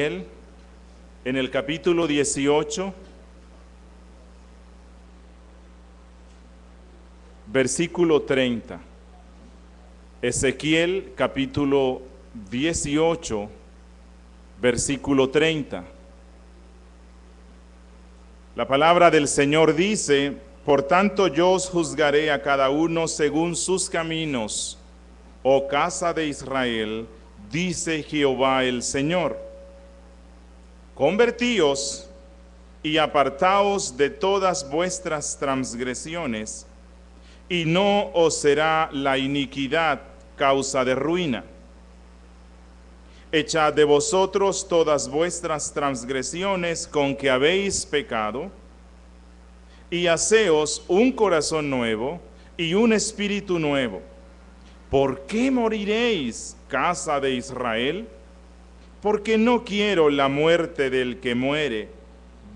En el capítulo 18, versículo 30. Ezequiel capítulo 18, versículo 30. La palabra del Señor dice: por tanto yo os juzgaré a cada uno según sus caminos, oh casa de Israel, dice Jehová el Señor. Convertíos y apartaos de todas vuestras transgresiones, y no os será la iniquidad causa de ruina. Echad de vosotros todas vuestras transgresiones con que habéis pecado, y haceos un corazón nuevo y un espíritu nuevo. ¿Por qué moriréis, casa de Israel? Porque no quiero la muerte del que muere,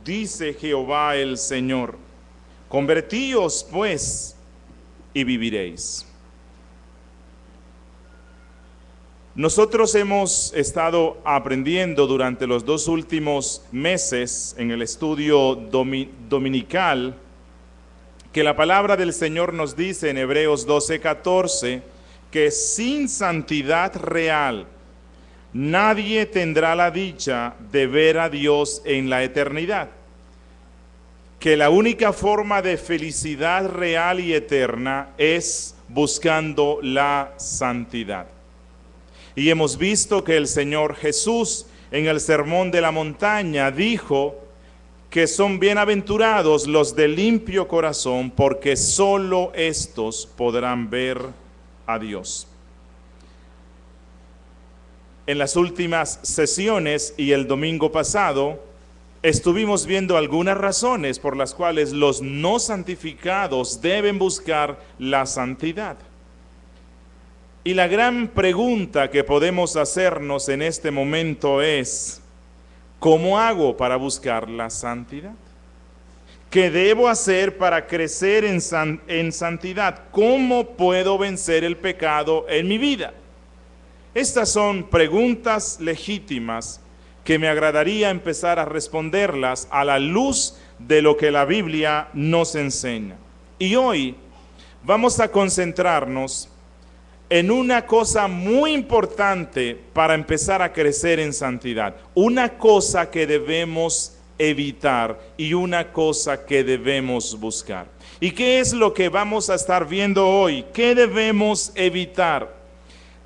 dice Jehová el Señor. Convertíos pues y viviréis. Nosotros hemos estado aprendiendo durante los 2 últimos meses en el estudio dominical que la palabra del Señor nos dice en Hebreos 12:14 que sin santidad real nadie tendrá la dicha de ver a Dios en la eternidad. Que la única forma de felicidad real y eterna es buscando la santidad. Y hemos visto que el Señor Jesús en el Sermón de la Montaña dijo que son bienaventurados los de limpio corazón, porque solo estos podrán ver a Dios. En las últimas sesiones y el domingo pasado estuvimos viendo algunas razones por las cuales los no santificados deben buscar la santidad. Y la gran pregunta que podemos hacernos en este momento es: ¿cómo hago para buscar la santidad? ¿Qué debo hacer para crecer en santidad? ¿Cómo puedo vencer el pecado en mi vida? Estas son preguntas legítimas que me agradaría empezar a responderlas a la luz de lo que la Biblia nos enseña. Y hoy vamos a concentrarnos en una cosa muy importante para empezar a crecer en santidad. Una cosa que debemos evitar y una cosa que debemos buscar. ¿Y qué es lo que vamos a estar viendo hoy? ¿Qué debemos evitar?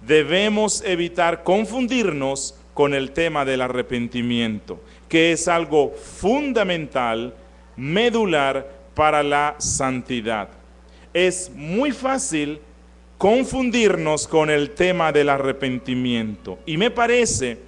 Debemos evitar confundirnos con el tema del arrepentimiento, que es algo fundamental, medular para la santidad. Es muy fácil confundirnos con el tema del arrepentimiento. Y me parece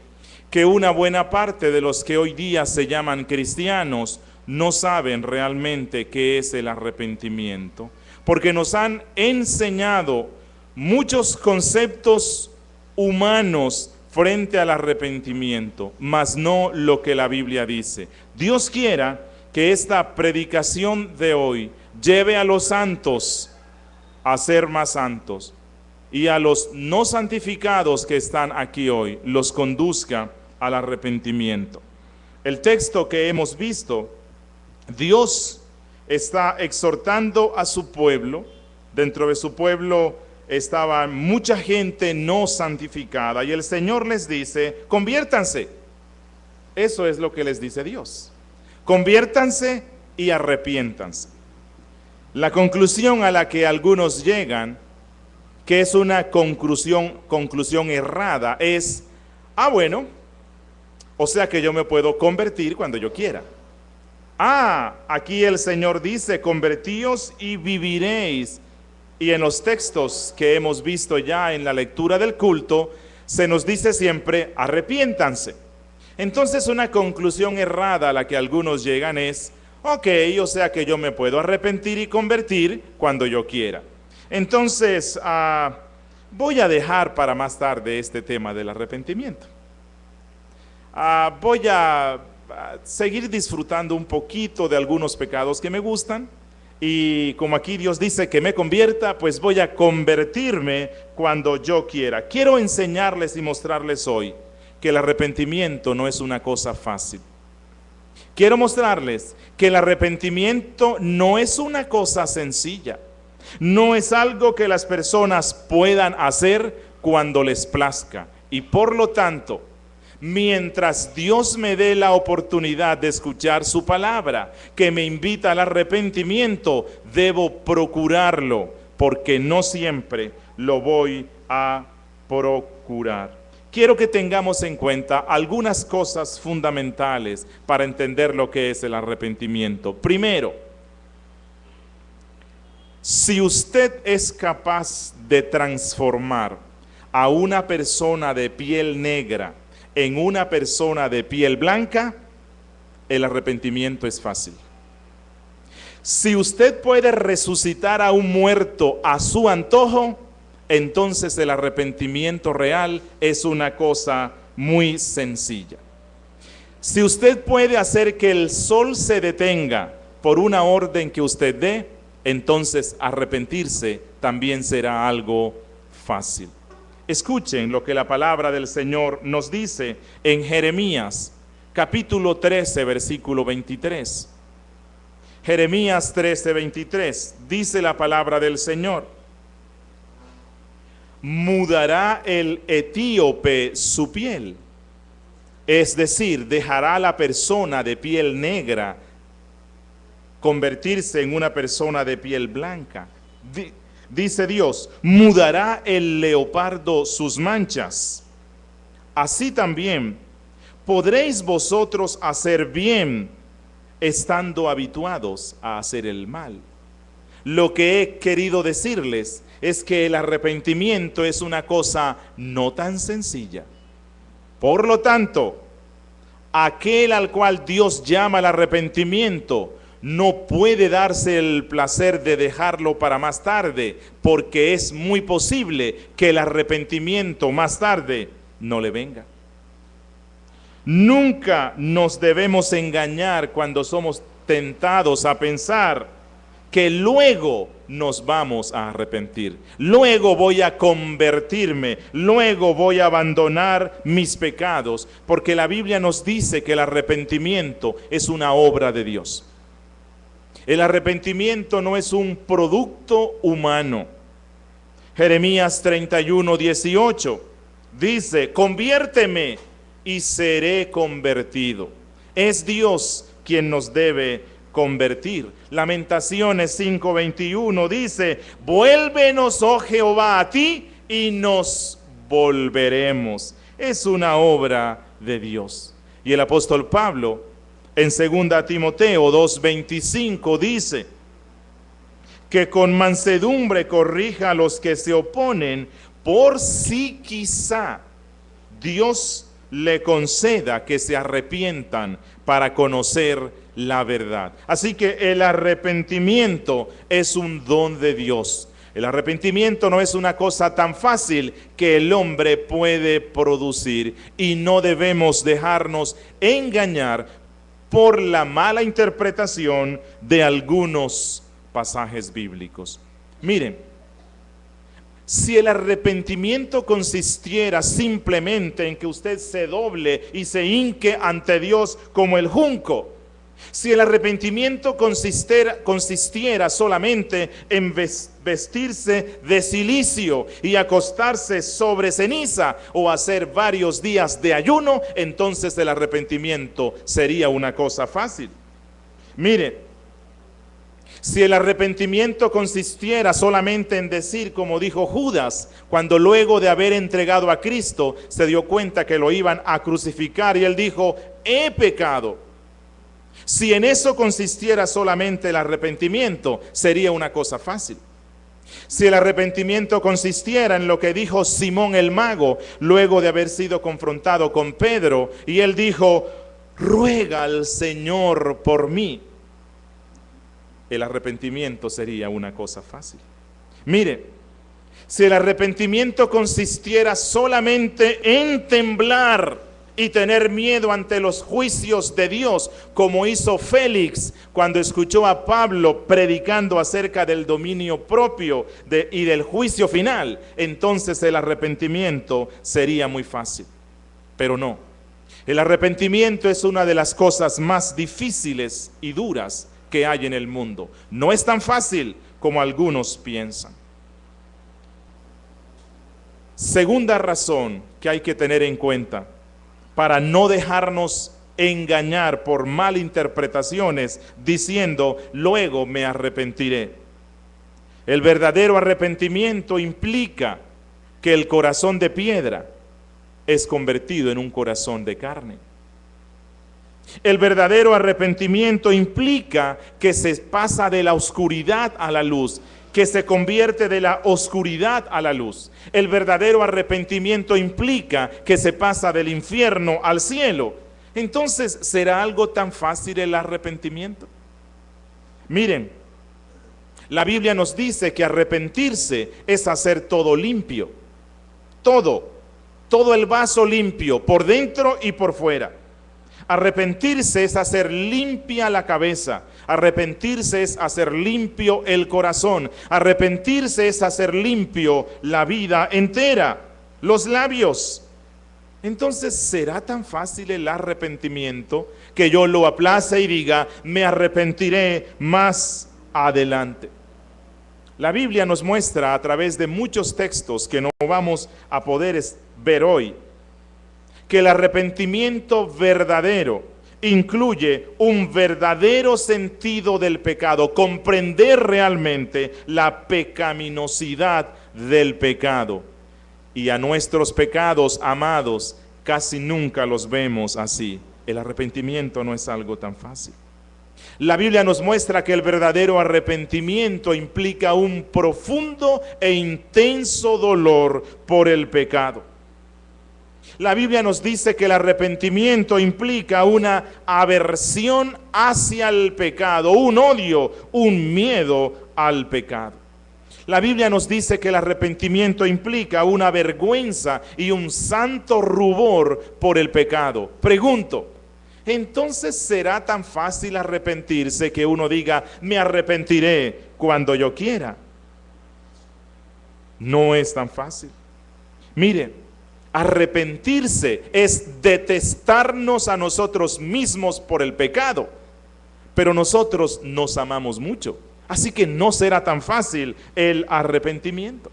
que una buena parte de los que hoy día se llaman cristianos no saben realmente qué es el arrepentimiento, porque nos han enseñado muchos conceptos humanos frente al arrepentimiento, mas no lo que la Biblia dice. Dios quiera que esta predicación de hoy lleve a los santos a ser más santos y a los no santificados que están aquí hoy los conduzca al arrepentimiento. El texto que hemos visto, Dios está exhortando a su pueblo. Dentro de su pueblo estaba mucha gente no santificada y el Señor les dice: conviértanse. Eso es lo que les dice Dios: conviértanse y arrepiéntanse. La conclusión a la que algunos llegan, que es una conclusión errada, es: bueno, o sea que yo me puedo convertir cuando yo quiera. Aquí el Señor dice: convertíos y viviréis. Y en los textos que hemos visto ya en la lectura del culto, se nos dice siempre: arrepiéntanse. Entonces una conclusión errada a la que algunos llegan es: o sea que yo me puedo arrepentir y convertir cuando yo quiera. Entonces, voy a dejar para más tarde este tema del arrepentimiento. Voy a seguir disfrutando un poquito de algunos pecados que me gustan. Y como aquí Dios dice que me convierta, pues voy a convertirme cuando yo quiera. Quiero enseñarles y mostrarles hoy que el arrepentimiento no es una cosa fácil. Quiero mostrarles que el arrepentimiento no es una cosa sencilla. No es algo que las personas puedan hacer cuando les plazca. Y por lo tanto, mientras Dios me dé la oportunidad de escuchar su palabra, que me invita al arrepentimiento, debo procurarlo, porque no siempre lo voy a procurar. Quiero que tengamos en cuenta algunas cosas fundamentales para entender lo que es el arrepentimiento. Primero, si usted es capaz de transformar a una persona de piel negra en una persona de piel blanca, el arrepentimiento es fácil. Si usted puede resucitar a un muerto a su antojo, entonces el arrepentimiento real es una cosa muy sencilla. Si usted puede hacer que el sol se detenga por una orden que usted dé, entonces arrepentirse también será algo fácil. Escuchen lo que la palabra del Señor nos dice en Jeremías, capítulo 13, versículo 23. Jeremías 13, 23, dice la palabra del Señor: mudará el etíope su piel, es decir, dejará la persona de piel negra convertirse en una persona de piel blanca. Dice Dios, mudará el leopardo sus manchas. Así también podréis vosotros hacer bien estando habituados a hacer el mal. Lo que he querido decirles es que el arrepentimiento es una cosa no tan sencilla. Por lo tanto, aquel al cual Dios llama al arrepentimiento no puede darse el placer de dejarlo para más tarde, porque es muy posible que el arrepentimiento más tarde no le venga. Nunca nos debemos engañar cuando somos tentados a pensar que luego nos vamos a arrepentir, luego voy a convertirme, luego voy a abandonar mis pecados, porque la Biblia nos dice que el arrepentimiento es una obra de Dios. El arrepentimiento no es un producto humano. Jeremías 31, 18 dice, conviérteme y seré convertido. Es Dios quien nos debe convertir. Lamentaciones 5, 21 dice, vuélvenos, oh Jehová, a ti y nos volveremos. Es una obra de Dios. Y el apóstol Pablo en 2 Timoteo 2:25 dice que con mansedumbre corrija a los que se oponen, por si quizá Dios le conceda que se arrepientan para conocer la verdad. Así que el arrepentimiento es un don de Dios. El arrepentimiento no es una cosa tan fácil que el hombre puede producir, y no debemos dejarnos engañar por la mala interpretación de algunos pasajes bíblicos. Miren, si el arrepentimiento consistiera simplemente en que usted se doble y se hinque ante Dios como el junco, si el arrepentimiento consistiera solamente en vestirse de cilicio y acostarse sobre ceniza o hacer varios días de ayuno, entonces el arrepentimiento sería una cosa fácil. Mire, si el arrepentimiento consistiera solamente en decir, como dijo Judas, cuando luego de haber entregado a Cristo se dio cuenta que lo iban a crucificar y él dijo, he pecado. Si en eso consistiera solamente el arrepentimiento, sería una cosa fácil. Si el arrepentimiento consistiera en lo que dijo Simón el mago, luego de haber sido confrontado con Pedro, y él dijo, ruega al Señor por mí, el arrepentimiento sería una cosa fácil. Mire, si el arrepentimiento consistiera solamente en temblar y tener miedo ante los juicios de Dios, como hizo Félix cuando escuchó a Pablo predicando acerca del dominio propio y del juicio final, entonces el arrepentimiento sería muy fácil. Pero no. El arrepentimiento es una de las cosas más difíciles y duras que hay en el mundo. No es tan fácil como algunos piensan. Segunda razón que hay que tener en cuenta para no dejarnos engañar por malinterpretaciones diciendo, luego me arrepentiré. El verdadero arrepentimiento implica que el corazón de piedra es convertido en un corazón de carne. El verdadero arrepentimiento implica que se pasa de la oscuridad a la luz, que se convierte de la oscuridad a la luz. El verdadero arrepentimiento implica que se pasa del infierno al cielo. Entonces, ¿será algo tan fácil el arrepentimiento? Miren, la Biblia nos dice que arrepentirse es hacer todo limpio. Todo el vaso limpio, por dentro y por fuera. Arrepentirse es hacer limpia la cabeza. Arrepentirse es hacer limpio el corazón. Arrepentirse es hacer limpio la vida entera, los labios. Entonces, ¿será tan fácil el arrepentimiento que yo lo aplace y diga, me arrepentiré más adelante? La Biblia nos muestra a través de muchos textos que no vamos a poder ver hoy, que el arrepentimiento verdadero incluye un verdadero sentido del pecado, comprender realmente la pecaminosidad del pecado. Y a nuestros pecados, amados, casi nunca los vemos así. El arrepentimiento no es algo tan fácil. La Biblia nos muestra que el verdadero arrepentimiento implica un profundo e intenso dolor por el pecado. La Biblia nos dice que el arrepentimiento implica una aversión hacia el pecado, un odio, un miedo al pecado. La Biblia nos dice que el arrepentimiento implica una vergüenza y un santo rubor por el pecado. Pregunto, ¿entonces será tan fácil arrepentirse que uno diga, me arrepentiré cuando yo quiera? No es tan fácil. Mire, arrepentirse es detestarnos a nosotros mismos por el pecado, pero nosotros nos amamos mucho. Así que no será tan fácil el arrepentimiento.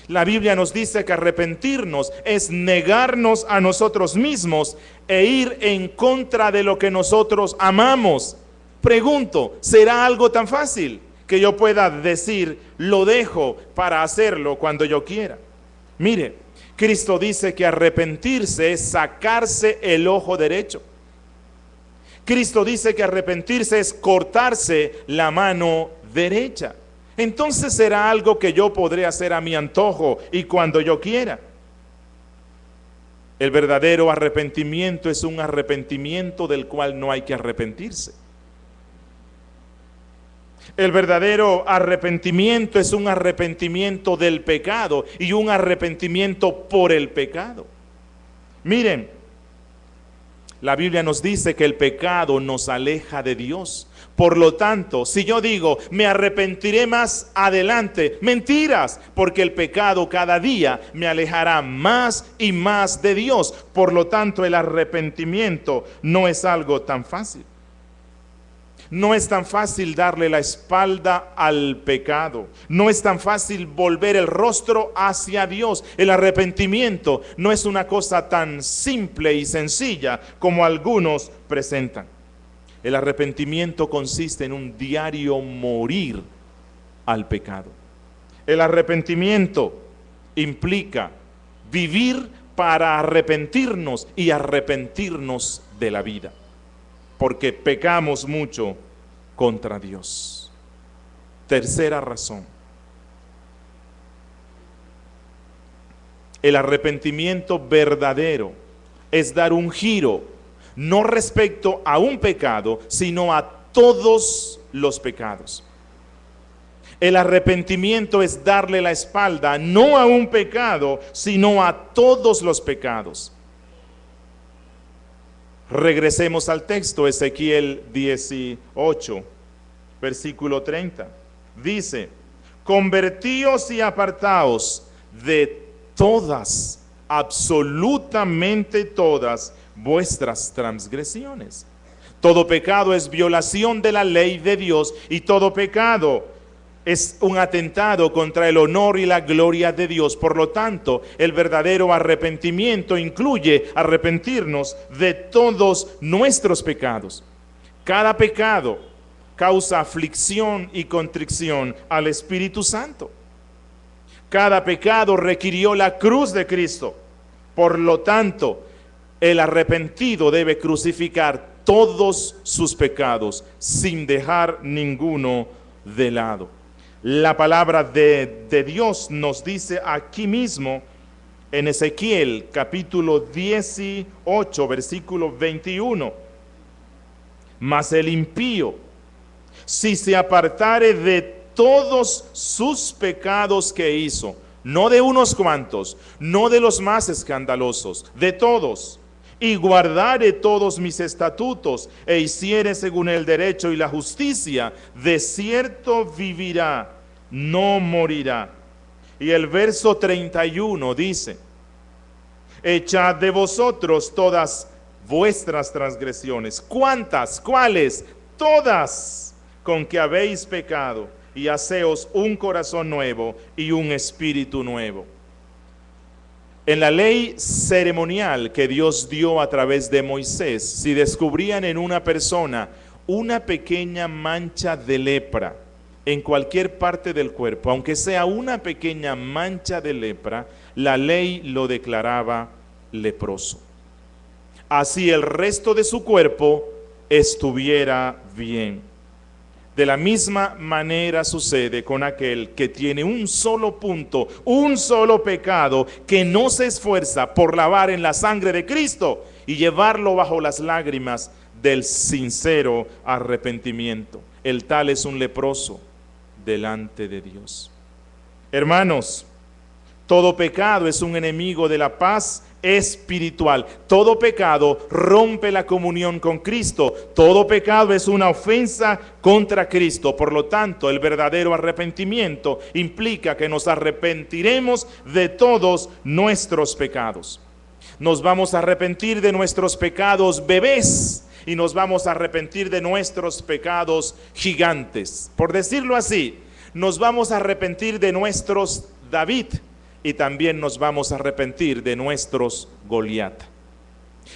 La Biblia nos dice que arrepentirnos es negarnos a nosotros mismos e ir en contra de lo que nosotros amamos. Pregunto, ¿será algo tan fácil que yo pueda decir, lo dejo para hacerlo cuando yo quiera? Mire, Cristo dice que arrepentirse es sacarse el ojo derecho. Cristo dice que arrepentirse es cortarse la mano derecha. Entonces será algo que yo podré hacer a mi antojo y cuando yo quiera. El verdadero arrepentimiento es un arrepentimiento del cual no hay que arrepentirse. El verdadero arrepentimiento es un arrepentimiento del pecado y un arrepentimiento por el pecado. Miren, la Biblia nos dice que el pecado nos aleja de Dios. Por lo tanto, si yo digo, me arrepentiré más adelante, mentiras, porque el pecado cada día me alejará más y más de Dios. Por lo tanto, el arrepentimiento no es algo tan fácil. No es tan fácil darle la espalda al pecado. No es tan fácil volver el rostro hacia Dios. El arrepentimiento no es una cosa tan simple y sencilla como algunos presentan. El arrepentimiento consiste en un diario morir al pecado. El arrepentimiento implica vivir para arrepentirnos y arrepentirnos de la vida, porque pecamos mucho contra Dios. Tercera razón. El arrepentimiento verdadero es dar un giro, no respecto a un pecado, sino a todos los pecados. El arrepentimiento es darle la espalda, no a un pecado, sino a todos los pecados. Regresemos al texto, Ezequiel 18, versículo 30. Dice, convertíos y apartaos de todas absolutamente todas vuestras transgresiones. Todo pecado es violación de la ley de Dios y todo pecado es un atentado contra el honor y la gloria de Dios. Por lo tanto, el verdadero arrepentimiento incluye arrepentirnos de todos nuestros pecados. Cada pecado causa aflicción y contrición al Espíritu Santo. Cada pecado requirió la cruz de Cristo. Por lo tanto, el arrepentido debe crucificar todos sus pecados sin dejar ninguno de lado. La palabra de Dios nos dice aquí mismo en Ezequiel capítulo 18 versículo 21: mas el impío, si se apartare de todos sus pecados que hizo, no de unos cuantos, no de los más escandalosos, de todos, y guardare todos mis estatutos, e hiciere según el derecho y la justicia, de cierto vivirá, no morirá. Y el verso 31 dice: echad de vosotros todas vuestras transgresiones. ¿Cuántas? ¿Cuáles? Todas, con que habéis pecado, y haceos un corazón nuevo y un espíritu nuevo. En la ley ceremonial que Dios dio a través de Moisés, si descubrían en una persona una pequeña mancha de lepra en cualquier parte del cuerpo, aunque sea una pequeña mancha de lepra, la ley lo declaraba leproso. Así el resto de su cuerpo estuviera bien. De la misma manera sucede con aquel que tiene un solo punto, un solo pecado, que no se esfuerza por lavar en la sangre de Cristo y llevarlo bajo las lágrimas del sincero arrepentimiento. El tal es un leproso delante de Dios. Hermanos, todo pecado es un enemigo de la paz espiritual. Todo pecado rompe la comunión con Cristo. Todo pecado es una ofensa contra Cristo. Por lo tanto, el verdadero arrepentimiento implica que nos arrepentiremos de todos nuestros pecados. Nos vamos a arrepentir de nuestros pecados bebés y nos vamos a arrepentir de nuestros pecados gigantes. Por decirlo así, nos vamos a arrepentir de nuestros David y también nos vamos a arrepentir de nuestros Goliat.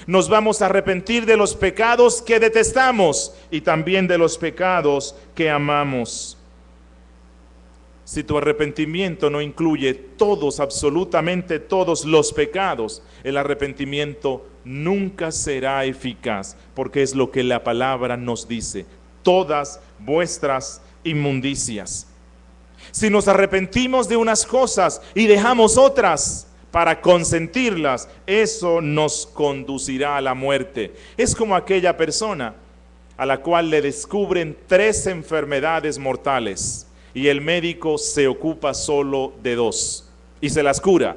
Nos vamos a arrepentir de los pecados que detestamos y también de los pecados que amamos. Si tu arrepentimiento no incluye todos, absolutamente todos los pecados, el arrepentimiento nunca será eficaz, porque es lo que la palabra nos dice: todas vuestras inmundicias. Si nos arrepentimos de unas cosas y dejamos otras para consentirlas, eso nos conducirá a la muerte. Es como aquella persona a la cual le descubren 3 enfermedades mortales y el médico se ocupa solo de 2 y se las cura.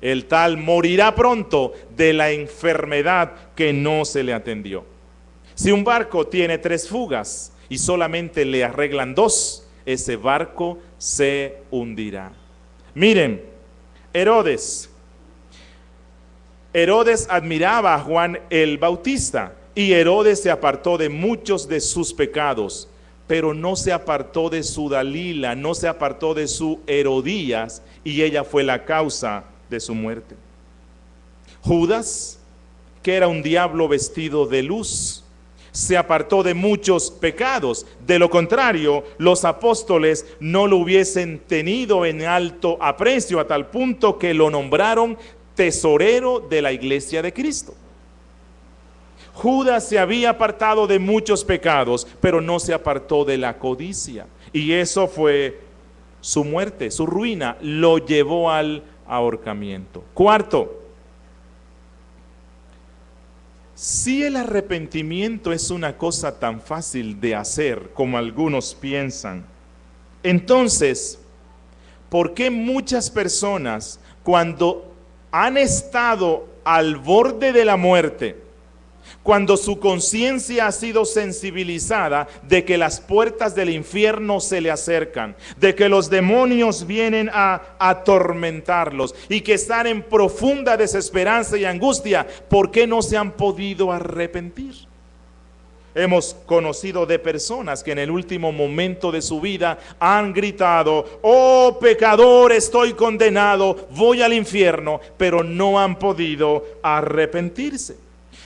El tal morirá pronto de la enfermedad que no se le atendió. Si un barco tiene 3 fugas y solamente le arreglan 2, ese barco se hundirá. Miren, Herodes admiraba a Juan el Bautista y Herodes se apartó de muchos de sus pecados, pero no se apartó de su Dalila, no se apartó de su Herodías, y ella fue la causa de su muerte. Judas, que era un diablo vestido de luz, se apartó de muchos pecados. De lo contrario, los apóstoles no lo hubiesen tenido en alto aprecio, a tal punto que lo nombraron tesorero de la iglesia de Cristo. Judas se había apartado de muchos pecados, pero no se apartó de la codicia, y eso fue su muerte, su ruina, lo llevó al ahorcamiento. Cuarto, si el arrepentimiento es una cosa tan fácil de hacer como algunos piensan, entonces, ¿por qué muchas personas, cuando han estado al borde de la muerte, Cuando su conciencia ha sido sensibilizada de que las puertas del infierno se le acercan, de que los demonios vienen a atormentarlos y que están en profunda desesperanza y angustia, ¿por qué no se han podido arrepentir? Hemos conocido de personas que en el último momento de su vida han gritado: oh pecador, estoy condenado, voy al infierno, pero no han podido arrepentirse.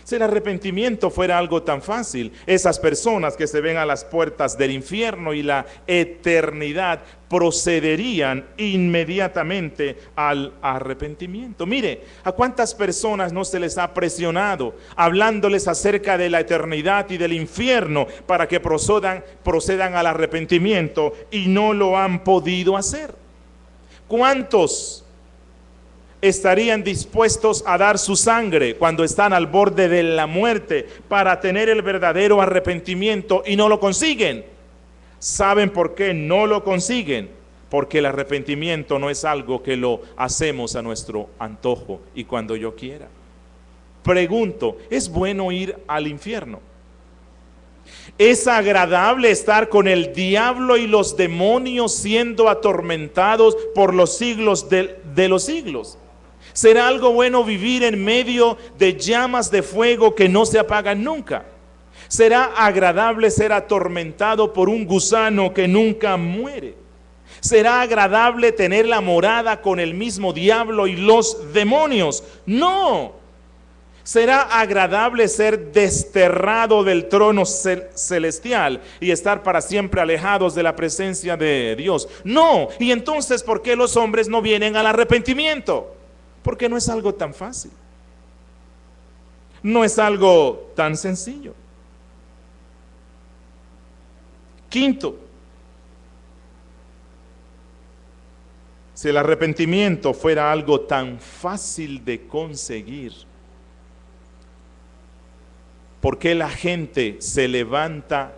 Si el arrepentimiento fuera algo tan fácil, esas personas que se ven a las puertas del infierno y la eternidad procederían inmediatamente al arrepentimiento. Mire, ¿a cuántas personas no se les ha presionado hablándoles acerca de la eternidad y del infierno para que procedan al arrepentimiento y no lo han podido hacer? ¿Cuántos estarían dispuestos a dar su sangre cuando están al borde de la muerte para tener el verdadero arrepentimiento y no lo consiguen? ¿Saben por qué no lo consiguen? Porque el arrepentimiento no es algo que lo hacemos a nuestro antojo y cuando yo quiera. Pregunto, ¿es bueno ir al infierno? ¿Es agradable estar con el diablo y los demonios siendo atormentados por los siglos de los siglos? ¿Será algo bueno vivir en medio de llamas de fuego que no se apagan nunca? ¿Será agradable ser atormentado por un gusano que nunca muere? ¿Será agradable tener la morada con el mismo diablo y los demonios? No. ¿Será agradable ser desterrado del trono celestial y estar para siempre alejados de la presencia de Dios? No. ¿Y entonces por qué los hombres no vienen al arrepentimiento? Porque no es algo tan fácil. No es algo tan sencillo. Quinto, si el arrepentimiento fuera algo tan fácil de conseguir, ¿por qué la gente se levanta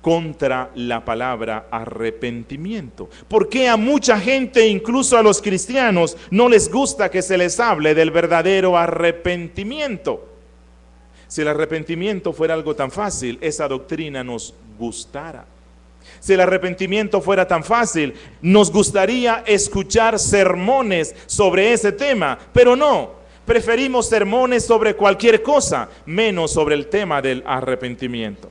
contra la palabra arrepentimiento? ¿Por qué a mucha gente, incluso a los cristianos, no les gusta que se les hable del verdadero arrepentimiento? Si el arrepentimiento fuera algo tan fácil, esa doctrina nos gustara. Si el arrepentimiento fuera tan fácil, nos gustaría escuchar sermones sobre ese tema, pero no. Preferimos sermones sobre cualquier cosa, menos sobre el tema del arrepentimiento.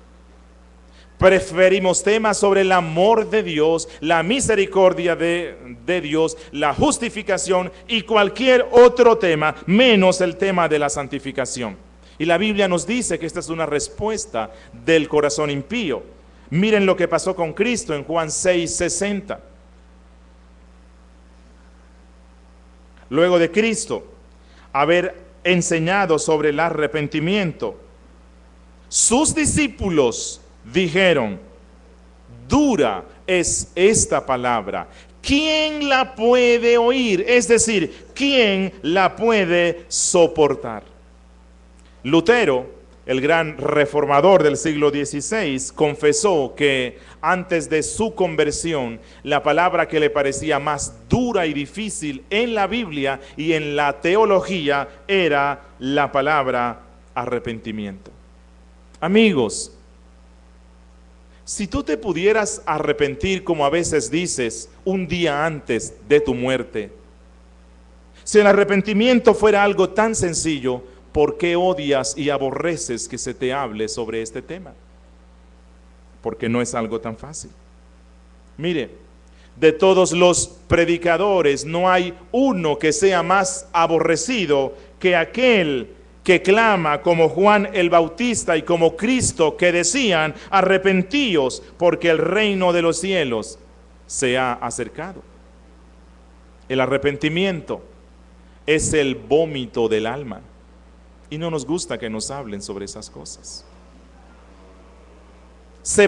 Preferimos temas sobre el amor de Dios, la misericordia de Dios, la justificación y cualquier otro tema, menos el tema de la santificación. Y la Biblia nos dice que esta es una respuesta del corazón impío. Miren lo que pasó con Cristo en Juan 6:60. Luego de Cristo haber enseñado sobre el arrepentimiento, sus discípulos dijeron: dura es esta palabra, ¿quién la puede oír? Es decir, ¿quién la puede soportar? Lutero, el gran reformador del siglo XVI, confesó que antes de su conversión, la palabra que le parecía más dura y difícil en la Biblia y en la teología era la palabra arrepentimiento. Amigos, si tú te pudieras arrepentir, como a veces dices, un día antes de tu muerte, si el arrepentimiento fuera algo tan sencillo, ¿por qué odias y aborreces que se te hable sobre este tema? Porque no es algo tan fácil. Mire, de todos los predicadores no hay uno que sea más aborrecido que aquel que clama como Juan el Bautista y como Cristo, que decían: arrepentíos porque el reino de los cielos se ha acercado. El arrepentimiento es el vómito del alma. Y no nos gusta que nos hablen sobre esas cosas. Se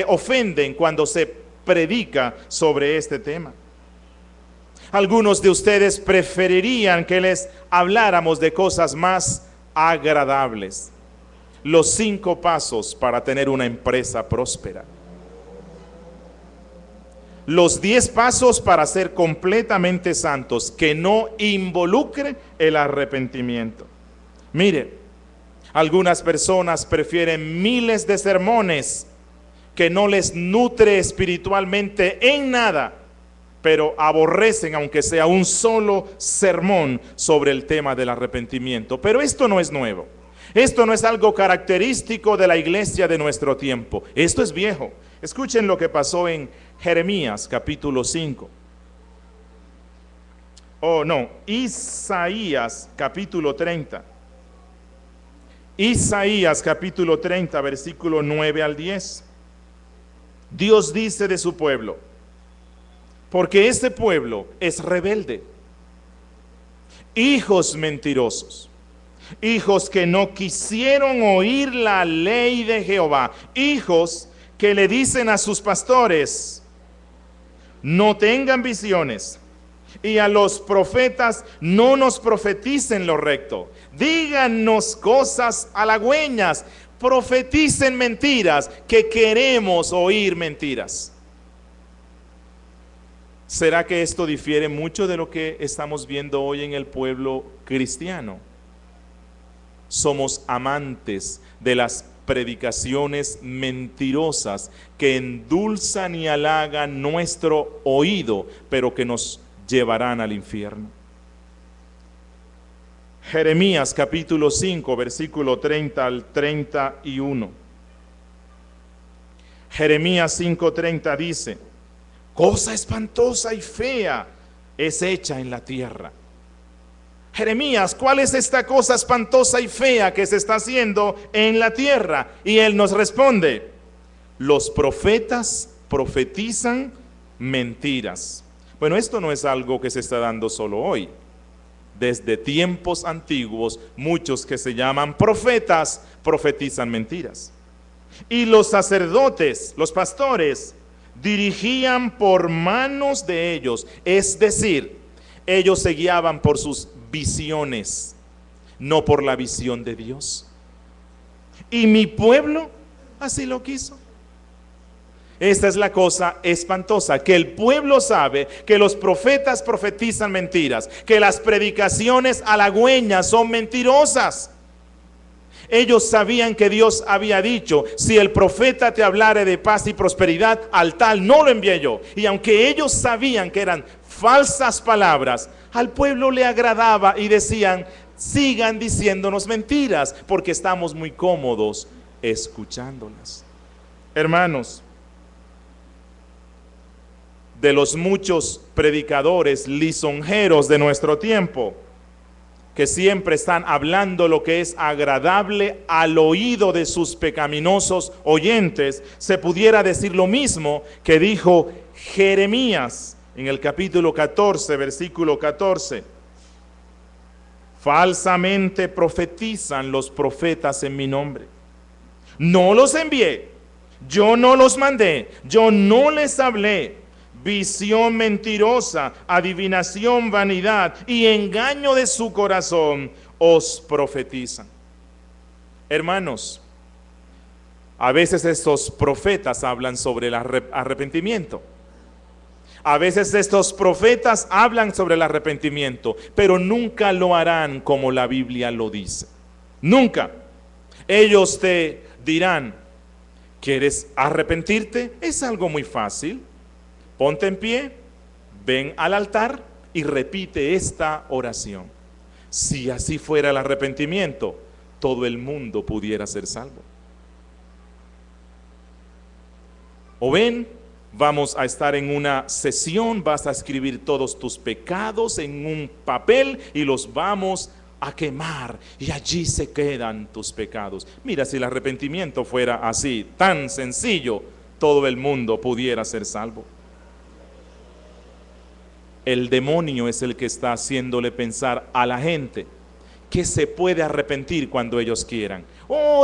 ofenden cuando se predica sobre este tema. Algunos de ustedes preferirían que les habláramos de cosas más agradables. Los 5 pasos para tener una empresa próspera. Los 10 pasos para ser completamente santos, que no involucre el arrepentimiento. Mire, algunas personas prefieren miles de sermones que no les nutre espiritualmente en nada, pero aborrecen aunque sea un solo sermón sobre el tema del arrepentimiento. Pero esto no es nuevo. Esto no es algo característico de la iglesia de nuestro tiempo. Esto es viejo. Escuchen lo que pasó en Jeremías capítulo 5. Isaías capítulo 30. Isaías capítulo 30, versículo 9 al 10. Dios dice de su pueblo: porque este pueblo es rebelde, hijos mentirosos, hijos que no quisieron oír la ley de Jehová, hijos que le dicen a sus pastores: no tengan visiones, y a los profetas: no nos profeticen lo recto, díganos cosas halagüeñas, profeticen mentiras, que queremos oír mentiras. ¿Será que esto difiere mucho de lo que estamos viendo hoy en el pueblo cristiano? Somos amantes de las predicaciones mentirosas que endulzan y halagan nuestro oído, pero que nos llevarán al infierno. Jeremías capítulo 5, versículo 30 al 31. Jeremías 5:30 dice: cosa espantosa y fea es hecha en la tierra. Jeremías, ¿cuál es esta cosa espantosa y fea que se está haciendo en la tierra? Y él nos responde: los profetas profetizan mentiras. Bueno, esto no es algo que se está dando solo hoy. Desde tiempos antiguos, muchos que se llaman profetas profetizan mentiras. Y los sacerdotes, los pastores, dirigían por manos de ellos, es decir, ellos se guiaban por sus visiones, no por la visión de Dios. Y mi pueblo así lo quiso. Esta es la cosa espantosa, que el pueblo sabe que los profetas profetizan mentiras, que las predicaciones halagüeñas son mentirosas. Ellos sabían que Dios había dicho: si el profeta te hablare de paz y prosperidad, al tal no lo envié yo. Y aunque ellos sabían que eran falsas palabras, al pueblo le agradaba y decían: sigan diciéndonos mentiras, porque estamos muy cómodos escuchándolas. Hermanos, de los muchos predicadores lisonjeros de nuestro tiempo, que siempre están hablando lo que es agradable al oído de sus pecaminosos oyentes, se pudiera decir lo mismo que dijo Jeremías en el capítulo 14, versículo 14. Falsamente profetizan los profetas en mi nombre. No los envié, yo no los mandé, yo no les hablé. Visión mentirosa, adivinación, vanidad y engaño de su corazón os profetizan. Hermanos, a veces estos profetas hablan sobre el arrepentimiento. A veces estos profetas hablan sobre el arrepentimiento, pero nunca lo harán como la Biblia lo dice. Nunca. Ellos te dirán: ¿quieres arrepentirte? Es algo muy fácil. Ponte en pie, ven al altar y repite esta oración. Si así fuera el arrepentimiento, todo el mundo pudiera ser salvo. O ven, vamos a estar en una sesión, vas a escribir todos tus pecados en un papel y los vamos a quemar y allí se quedan tus pecados. Mira, si el arrepentimiento fuera así, tan sencillo, todo el mundo pudiera ser salvo. El demonio es el que está haciéndole pensar a la gente que se puede arrepentir cuando ellos quieran.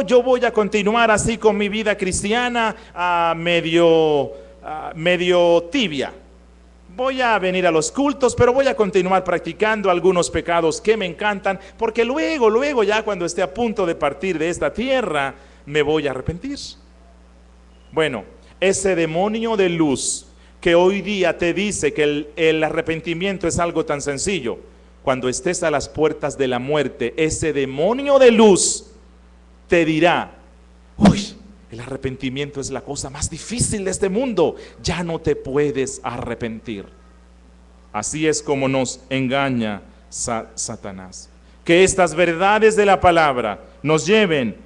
Yo voy a continuar así con mi vida cristiana medio tibia. Voy a venir a los cultos, pero voy a continuar practicando algunos pecados que me encantan, porque luego ya cuando esté a punto de partir de esta tierra, me voy a arrepentir. Bueno, ese demonio de luz que hoy día te dice que el arrepentimiento es algo tan sencillo, cuando estés a las puertas de la muerte, ese demonio de luz te dirá: uy, el arrepentimiento es la cosa más difícil de este mundo, ya no te puedes arrepentir. Así es como nos engaña Satanás. Que estas verdades de la palabra nos lleven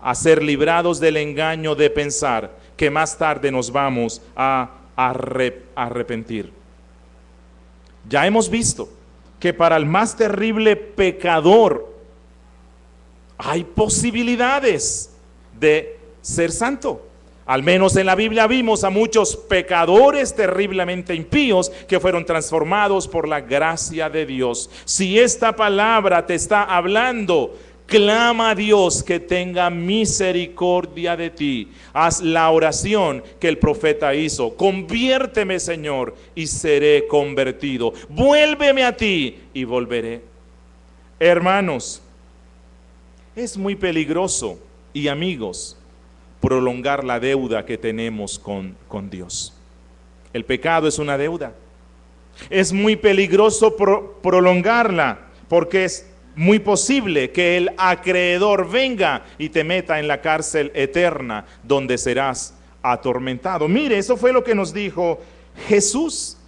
a ser librados del engaño de pensar que más tarde nos vamos a arrepentir. Ya hemos visto que para el más terrible pecador hay posibilidades de ser santo. Al menos en la Biblia vimos a muchos pecadores terriblemente impíos que fueron transformados por la gracia de Dios. Si esta palabra te está hablando, clama a Dios que tenga misericordia de ti. Haz la oración que el profeta hizo: conviérteme, Señor, y seré convertido. Vuélveme a ti y volveré. Hermanos, es muy peligroso, y amigos, prolongar la deuda que tenemos con Dios. El pecado es una deuda. Es muy peligroso prolongarla, porque es muy posible que el acreedor venga y te meta en la cárcel eterna, donde serás atormentado. Mire, eso fue lo que nos dijo Jesús,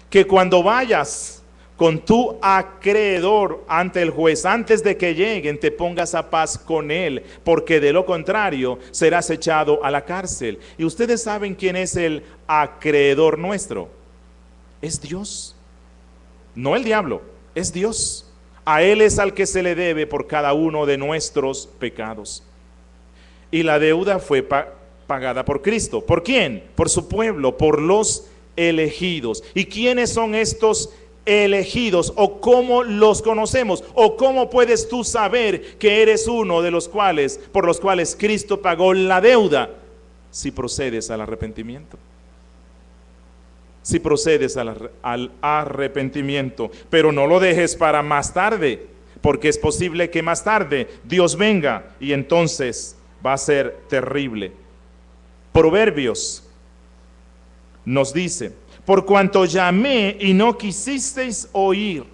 que cuando vayas con tu acreedor ante el juez, antes de que lleguen, te pongas a paz con él, porque de lo contrario serás echado a la cárcel. Y ustedes saben quién es el acreedor nuestro. Es Dios, no el diablo, es Dios. A él es al que se le debe por cada uno de nuestros pecados. Y la deuda fue pagada por Cristo. ¿Por quién? Por su pueblo, por los elegidos. ¿Y quiénes son estos elegidos, o cómo los conocemos, o cómo puedes tú saber que eres uno de los cuales, por los cuales Cristo pagó la deuda? Si procedes al arrepentimiento. Si procedes al arrepentimiento, pero no lo dejes para más tarde, porque es posible que más tarde Dios venga y entonces va a ser terrible. Proverbios nos dice: por cuanto llamé y no quisisteis oír,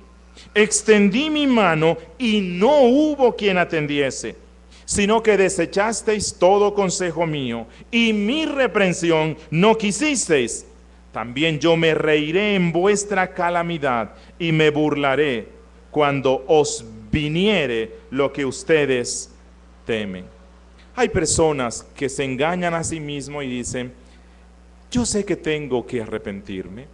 extendí mi mano y no hubo quien atendiese, sino que desechasteis todo consejo mío, y mi reprensión no quisisteis. También yo me reiré en vuestra calamidad y me burlaré cuando os viniere lo que ustedes temen. Hay personas que se engañan a sí mismos y dicen: yo sé que tengo que arrepentirme,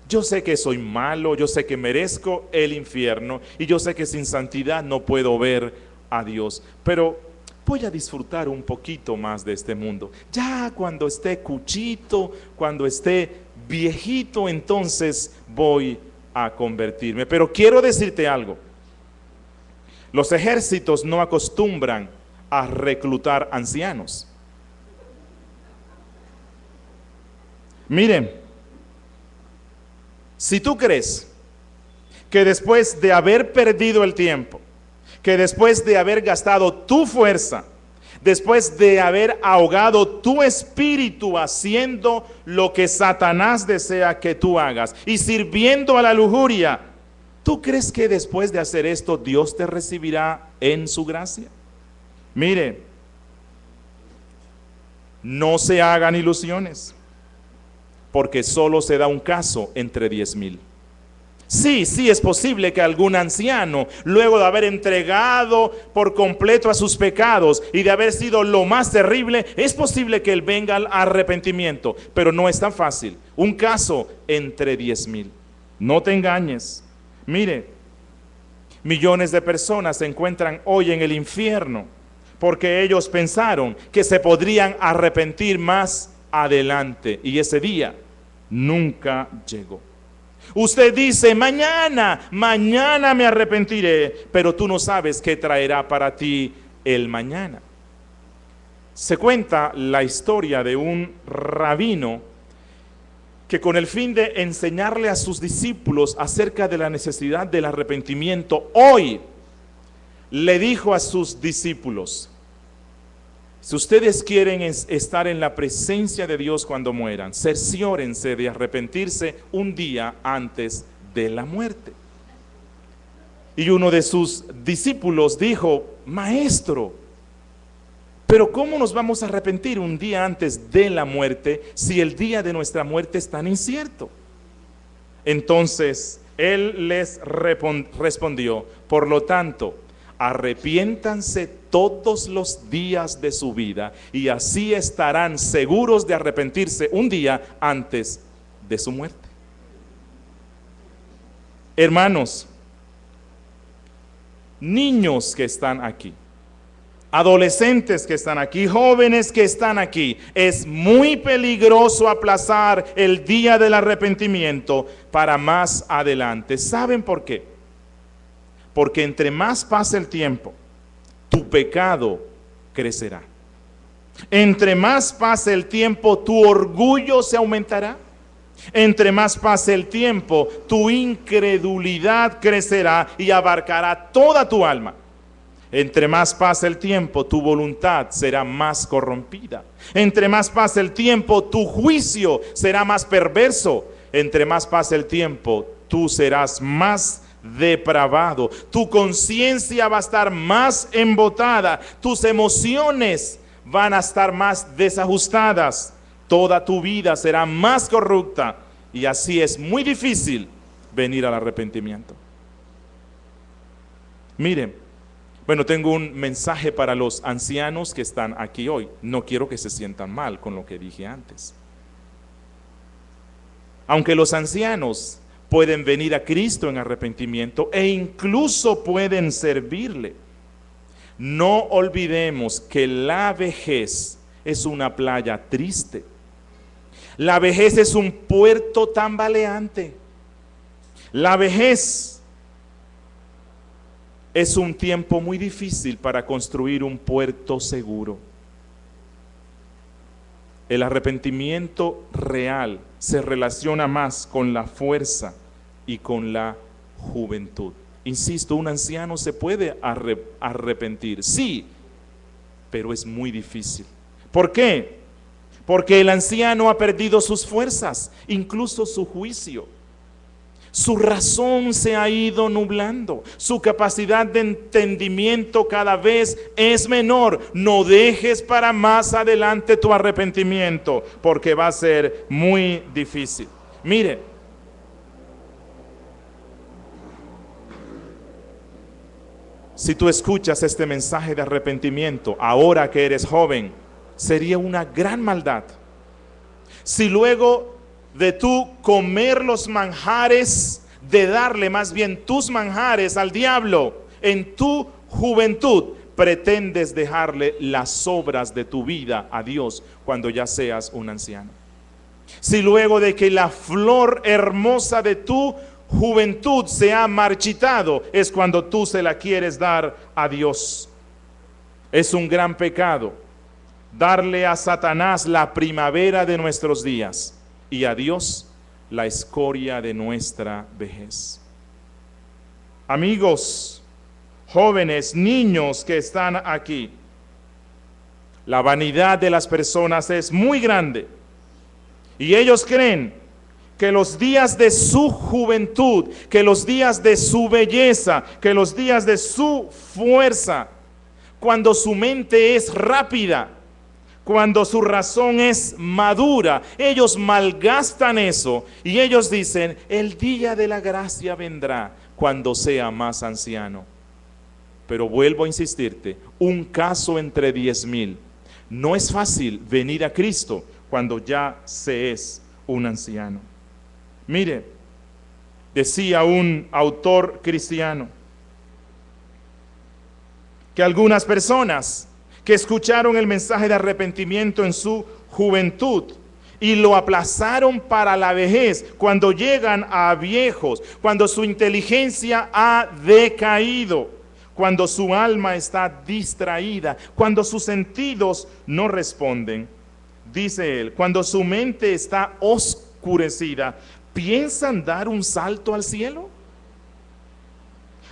yo sé que soy malo, yo sé que merezco el infierno, y yo sé que sin santidad no puedo ver a Dios, pero voy a disfrutar un poquito más de este mundo. Ya cuando esté cuchito, cuando esté viejito, entonces voy a convertirme. Pero quiero decirte algo: los ejércitos no acostumbran a reclutar ancianos. Miren, si tú crees que después de haber perdido el tiempo, que después de haber gastado tu fuerza, después de haber ahogado tu espíritu haciendo lo que Satanás desea que tú hagas y sirviendo a la lujuria, ¿tú crees que después de hacer esto Dios te recibirá en su gracia? Mire, no se hagan ilusiones, porque solo se da un caso entre 10,000. Sí, es posible que algún anciano, luego de haber entregado por completo a sus pecados y de haber sido lo más terrible, es posible que él venga al arrepentimiento, pero no es tan fácil. Un caso entre 10,000. No te engañes. Mire, millones de personas se encuentran hoy en el infierno porque ellos pensaron que se podrían arrepentir más adelante, y ese día nunca llegó. Usted dice: mañana me arrepentiré, pero tú no sabes qué traerá para ti el mañana. Se cuenta la historia de un rabino que, con el fin de enseñarle a sus discípulos acerca de la necesidad del arrepentimiento, hoy le dijo a sus discípulos: si ustedes quieren estar en la presencia de Dios cuando mueran, cerciórense de arrepentirse un día antes de la muerte. Y uno de sus discípulos dijo: Maestro, pero ¿cómo nos vamos a arrepentir un día antes de la muerte si el día de nuestra muerte es tan incierto? Entonces él les respondió: por lo tanto, arrepiéntanse todos los días de su vida y así estarán seguros de arrepentirse un día antes de su muerte. Hermanos, niños que están aquí, adolescentes que están aquí, jóvenes que están aquí, es muy peligroso aplazar el día del arrepentimiento para más adelante. ¿Saben por qué? Porque entre más pase el tiempo, tu pecado crecerá. Entre más pase el tiempo, tu orgullo se aumentará. Entre más pase el tiempo, tu incredulidad crecerá y abarcará toda tu alma. Entre más pase el tiempo, tu voluntad será más corrompida. Entre más pase el tiempo, tu juicio será más perverso. Entre más pase el tiempo, tú serás más depravado. Tu conciencia va a estar más embotada. Tus emociones van a estar más desajustadas. Toda tu vida será más corrupta. Y así es muy difícil venir al arrepentimiento. Miren, bueno, tengo un mensaje para los ancianos que están aquí hoy. No quiero que se sientan mal con lo que dije antes. Aunque los ancianos pueden venir a Cristo en arrepentimiento e incluso pueden servirle, no olvidemos que la vejez es una playa triste. La vejez es un puerto tambaleante. La vejez es un tiempo muy difícil para construir un puerto seguro. El arrepentimiento real se relaciona más con la fuerza y con la juventud. Insisto, un anciano se puede arrepentir, sí, pero es muy difícil. ¿Por qué? Porque el anciano ha perdido sus fuerzas, incluso su juicio. Su razón se ha ido nublando, su capacidad de entendimiento cada vez es menor. No dejes para más adelante tu arrepentimiento, porque va a ser muy difícil. Mire, si tú escuchas este mensaje de arrepentimiento ahora que eres joven, sería una gran maldad si luego de tú comer los manjares, de darle más bien tus manjares al diablo en tu juventud, pretendes dejarle las obras de tu vida a Dios cuando ya seas un anciano. Si luego de que la flor hermosa de tu juventud se ha marchitado, es cuando tú se la quieres dar a Dios. Es un gran pecado darle a Satanás la primavera de nuestros días y a Dios la escoria de nuestra vejez. Amigos, jóvenes, niños que están aquí, la vanidad de las personas es muy grande y ellos creen que los días de su juventud, que los días de su belleza, que los días de su fuerza, cuando su mente es rápida, cuando su razón es madura, ellos malgastan eso y ellos dicen: el día de la gracia vendrá cuando sea más anciano. Pero vuelvo a insistirte, un caso entre 10,000. No es fácil venir a Cristo cuando ya se es un anciano. Mire, decía un autor cristiano que algunas personas que escucharon el mensaje de arrepentimiento en su juventud y lo aplazaron para la vejez, cuando llegan a viejos, cuando su inteligencia ha decaído, cuando su alma está distraída, cuando sus sentidos no responden, dice él, cuando su mente está oscurecida, ¿piensan dar un salto al cielo?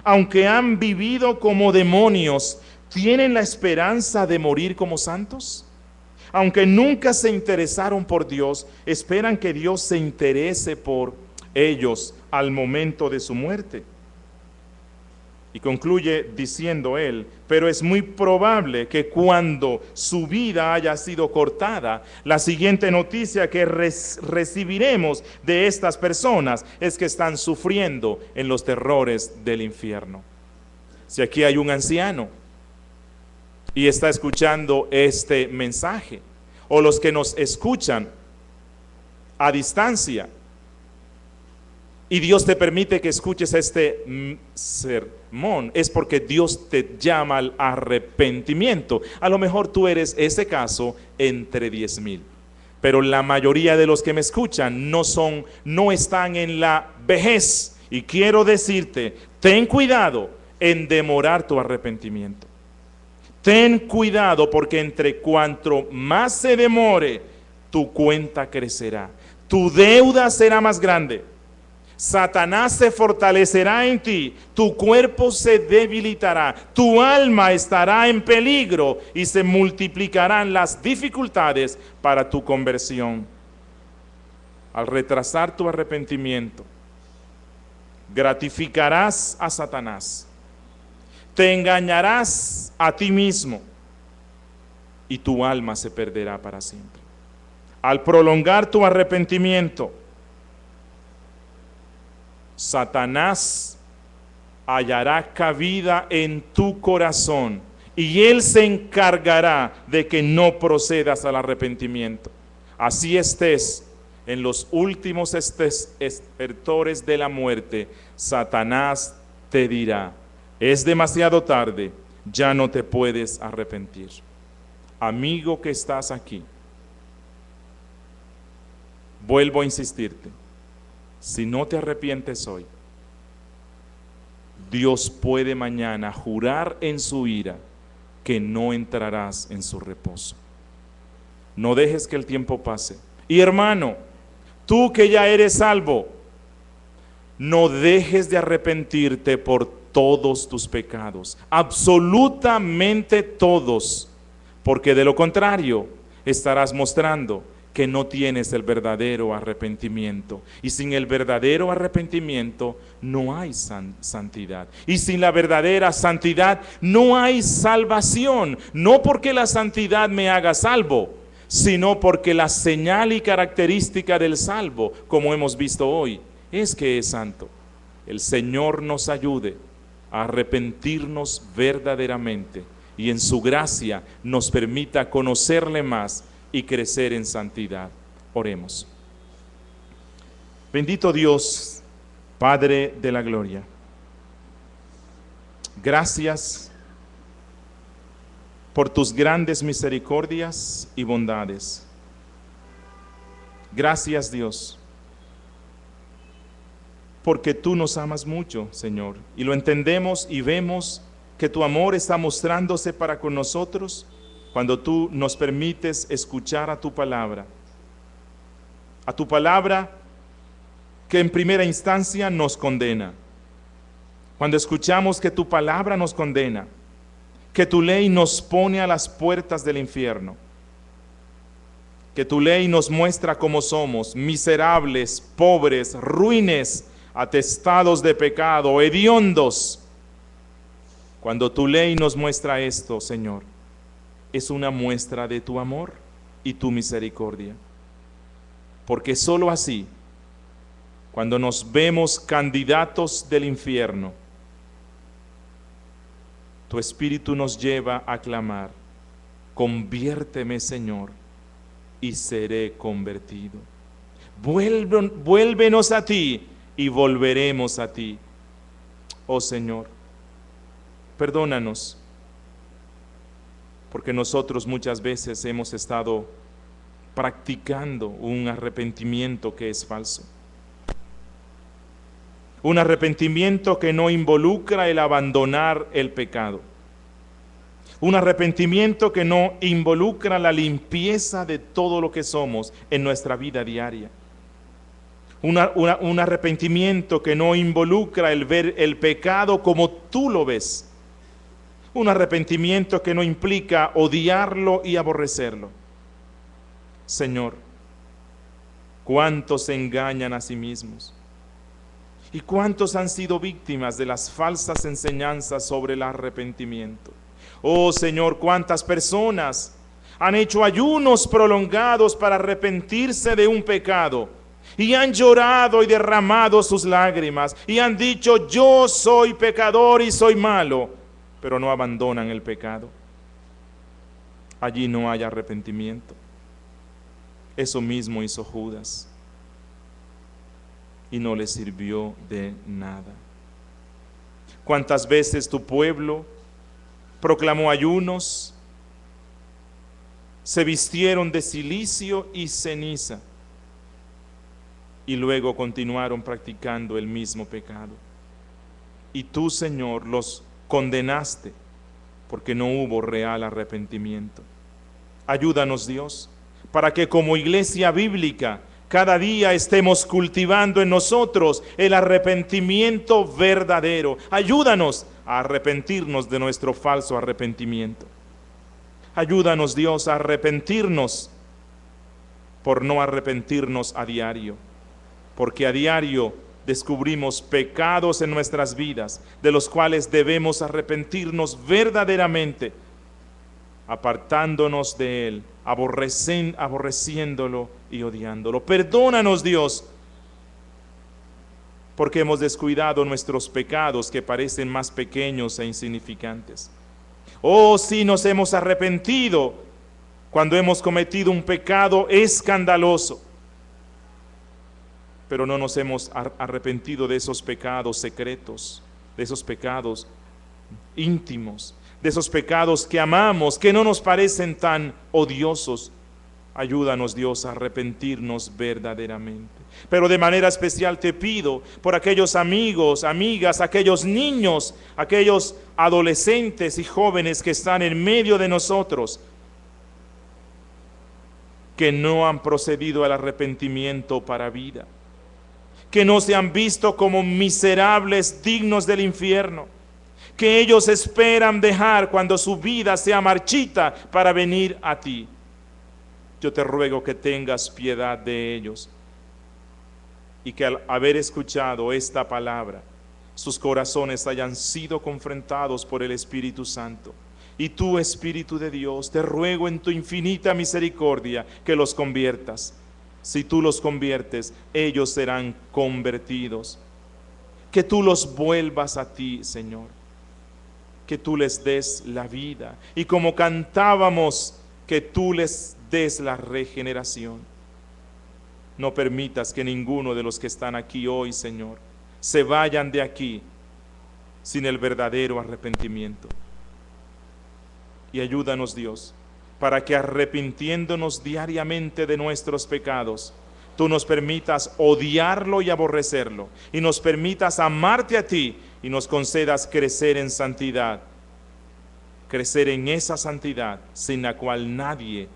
Aunque han vivido como demonios, ¿tienen la esperanza de morir como santos? Aunque nunca se interesaron por Dios, esperan que Dios se interese por ellos al momento de su muerte. Y concluye diciendo él, pero es muy probable que cuando su vida haya sido cortada, la siguiente noticia que recibiremos de estas personas es que están sufriendo en los terrores del infierno. Si aquí hay un anciano y está escuchando este mensaje, o los que nos escuchan a distancia, y Dios te permite que escuches este sermón, es porque Dios te llama al arrepentimiento. A lo mejor tú eres ese caso entre 10,000, pero la mayoría de los que me escuchan no están en la vejez. Y quiero decirte, ten cuidado en demorar tu arrepentimiento. Ten cuidado, porque entre cuanto más se demore, tu cuenta crecerá, tu deuda será más grande. Satanás se fortalecerá en ti, tu cuerpo se debilitará, tu alma estará en peligro y se multiplicarán las dificultades para tu conversión. Al retrasar tu arrepentimiento, gratificarás a Satanás, te engañarás a ti mismo y tu alma se perderá para siempre. Al prolongar tu arrepentimiento, Satanás hallará cabida en tu corazón y él se encargará de que no procedas al arrepentimiento. Así estés en los últimos estertores de la muerte, Satanás te dirá: es demasiado tarde, ya no te puedes arrepentir. Amigo que estás aquí, vuelvo a insistirte. Si no te arrepientes hoy, Dios puede mañana jurar en su ira que no entrarás en su reposo. No dejes que el tiempo pase. Y hermano, tú que ya eres salvo, no dejes de arrepentirte por todos tus pecados, absolutamente todos, porque de lo contrario estarás mostrando que no tienes el verdadero arrepentimiento. Y sin el verdadero arrepentimiento no hay santidad. Y sin la verdadera santidad no hay salvación. No porque la santidad me haga salvo, sino porque la señal y característica del salvo, como hemos visto hoy, es que es santo. El Señor nos ayude a arrepentirnos verdaderamente y en su gracia nos permita conocerle más y crecer en santidad. Oremos. Bendito Dios, Padre de la gloria, gracias por tus grandes misericordias y bondades. Gracias, Dios, porque tú nos amas mucho, Señor, y lo entendemos y vemos que tu amor está mostrándose para con nosotros cuando tú nos permites escuchar a tu palabra que en primera instancia nos condena. Cuando escuchamos que tu palabra nos condena, que tu ley nos pone a las puertas del infierno, que tu ley nos muestra cómo somos, miserables, pobres, ruines, atestados de pecado, hediondos. Cuando tu ley nos muestra esto, Señor, es una muestra de tu amor y tu misericordia. Porque solo así, cuando nos vemos candidatos del infierno, tu Espíritu nos lleva a clamar: conviérteme, Señor, y seré convertido. Vuélvenos a ti y volveremos a ti. Oh Señor, perdónanos, porque nosotros muchas veces hemos estado practicando un arrepentimiento que es falso. Un arrepentimiento que no involucra el abandonar el pecado. Un arrepentimiento que no involucra la limpieza de todo lo que somos en nuestra vida diaria. Un arrepentimiento que no involucra el ver el pecado como tú lo ves. Un arrepentimiento que no implica odiarlo y aborrecerlo. Señor, cuántos se engañan a sí mismos. ¿Y cuántos han sido víctimas de las falsas enseñanzas sobre el arrepentimiento? Oh Señor, cuántas personas han hecho ayunos prolongados para arrepentirse de un pecado y han llorado y derramado sus lágrimas y han dicho: yo soy pecador y soy malo, pero no abandonan el pecado. Allí no hay arrepentimiento. Eso mismo hizo Judas y no le sirvió de nada. ¿Cuántas veces tu pueblo proclamó ayunos, se vistieron de cilicio y ceniza y luego continuaron practicando el mismo pecado? Y tú, Señor, los condenaste porque no hubo real arrepentimiento. Ayúdanos, Dios, para que como iglesia bíblica cada día estemos cultivando en nosotros el arrepentimiento verdadero. Ayúdanos a arrepentirnos de nuestro falso arrepentimiento. Ayúdanos, Dios, a arrepentirnos por no arrepentirnos a diario, porque a diario descubrimos pecados en nuestras vidas de los cuales debemos arrepentirnos verdaderamente, apartándonos de él, aborreciéndolo y odiándolo. Perdónanos, Dios, porque hemos descuidado nuestros pecados que parecen más pequeños e insignificantes. Oh, sí, nos hemos arrepentido cuando hemos cometido un pecado escandaloso, pero no nos hemos arrepentido de esos pecados secretos, de esos pecados íntimos, de esos pecados que amamos, que no nos parecen tan odiosos. Ayúdanos, Dios, a arrepentirnos verdaderamente. Pero de manera especial te pido por aquellos amigos, amigas, aquellos niños, aquellos adolescentes y jóvenes que están en medio de nosotros, que no han procedido al arrepentimiento para vida, que no se han visto como miserables dignos del infierno, que ellos esperan dejar cuando su vida sea marchita para venir a ti. Yo te ruego que tengas piedad de ellos y que al haber escuchado esta palabra, sus corazones hayan sido confrontados por el Espíritu Santo. Y tú, Espíritu de Dios, te ruego en tu infinita misericordia que los conviertas. Si tú los conviertes, ellos serán convertidos. Que tú los vuelvas a ti, Señor. Que tú les des la vida. Y como cantábamos, que tú les des la regeneración. No permitas que ninguno de los que están aquí hoy, Señor, se vayan de aquí sin el verdadero arrepentimiento. Y ayúdanos, Dios, para que arrepintiéndonos diariamente de nuestros pecados, tú nos permitas odiarlo y aborrecerlo, y nos permitas amarte a ti, y nos concedas crecer en santidad, crecer en esa santidad sin la cual nadie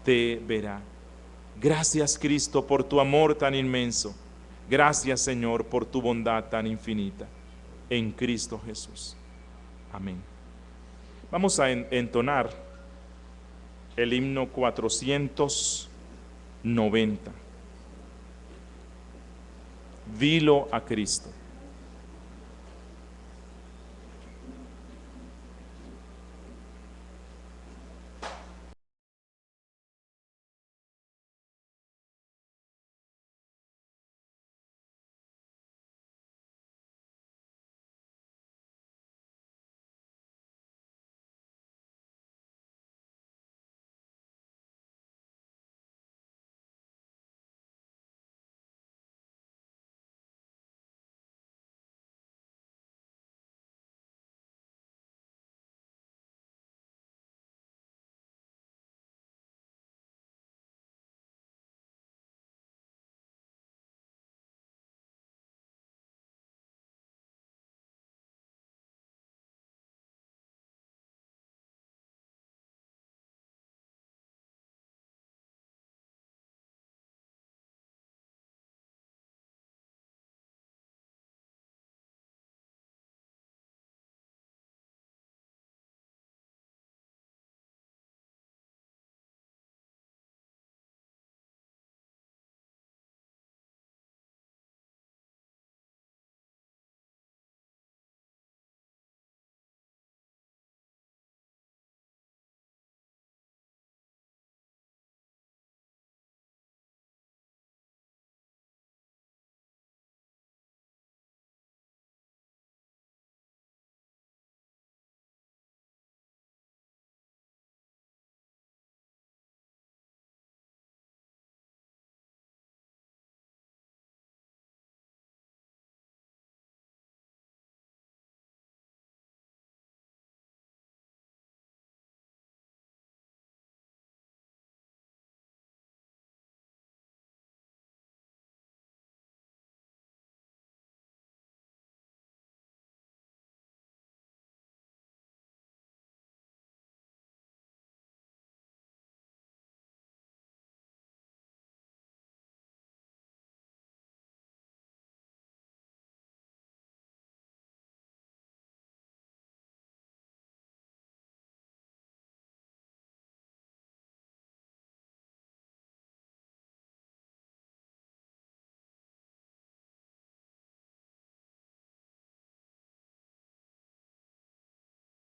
te verá. Gracias, Cristo, por tu amor tan inmenso. Gracias, Señor, por tu bondad tan infinita. En Cristo Jesús. Amén. Vamos a entonar el himno 490. Dilo a Cristo.